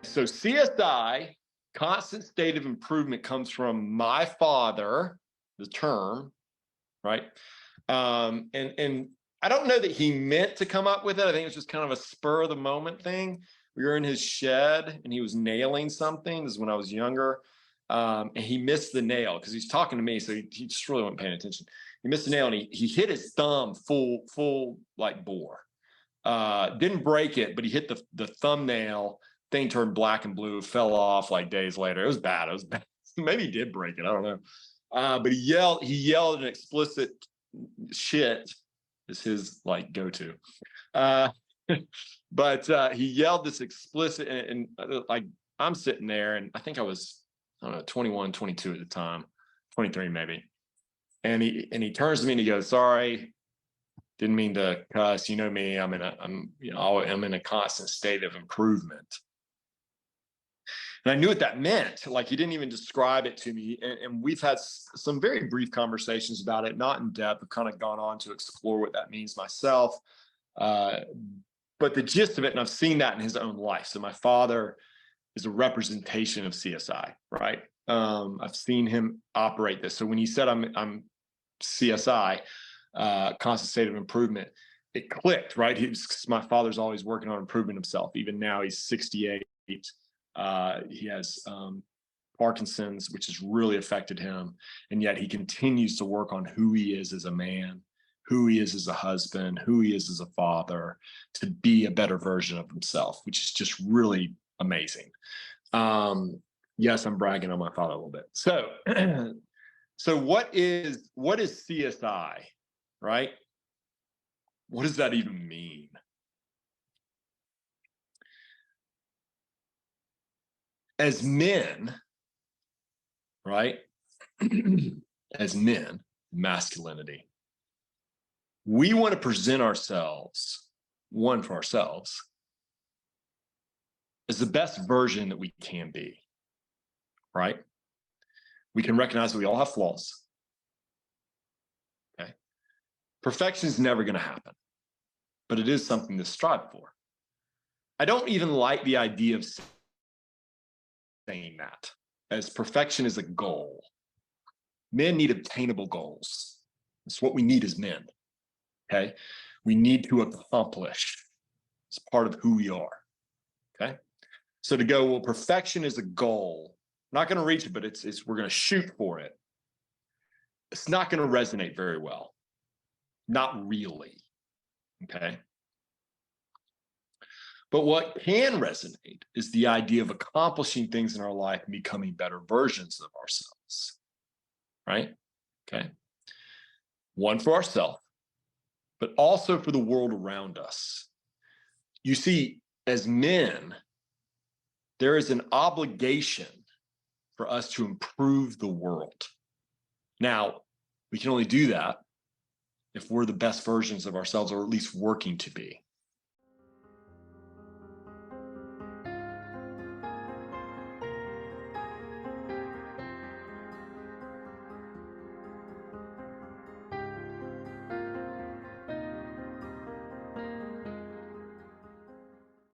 So CSI, constant state of improvement, comes from my father, the term, right? And I don't know that he meant to come up with it. I think it was just kind of a spur of the moment thing. We were in his shed and he was nailing something. This is when I was younger. And he missed the nail because he's talking to me. So he just really wasn't paying attention. He missed the nail and he hit his thumb full like bore. Didn't break it, but he hit the thumbnail. Thing turned black and blue, fell off like days later. It was bad. It was bad. Maybe he did break it. I don't know. But he yelled an explicit shit is his like go-to. But he yelled this explicit and like I'm sitting there and I think I was, I don't know, 21, 22 at the time, 23 maybe. And he turns to me and he goes, sorry, didn't mean to cuss. You know me, I'm in a constant state of improvement. And I knew what that meant. Like he didn't even describe it to me. And we've had some very brief conversations about it, not in depth. I've kind of gone on to explore what that means myself. But the gist of it, and I've seen that in his own life. So my father is a representation of CSI, right? I've seen him operate this. So when he said I'm CSI, constant state of improvement, it clicked, right? My father's always working on improving himself. Even now he's 68. He has Parkinson's, which has really affected him. And yet he continues to work on who he is as a man, who he is as a husband, who he is as a father, to be a better version of himself, which is just really amazing. Yes, I'm bragging on my father a little bit. So, so what is CSI, right? What does that even mean? As men, right? As men, masculinity, we want to present ourselves, one for ourselves, as the best version that we can be, right? We can recognize that we all have flaws. Okay. Perfection is never going to happen, but it is something to strive for. I don't even like the idea of saying that, as perfection is a goal. Men need obtainable goals. It's what we need as men. Okay. We need to accomplish. It's part of who we are. Okay. So to go, well, perfection is a goal. I'm not going to reach it, but we're going to shoot for it. It's not going to resonate very well. Not really. Okay. But what can resonate is the idea of accomplishing things in our life and becoming better versions of ourselves. Right? Okay. One for ourselves, but also for the world around us. You see, as men, there is an obligation for us to improve the world. Now, we can only do that if we're the best versions of ourselves, or at least working to be.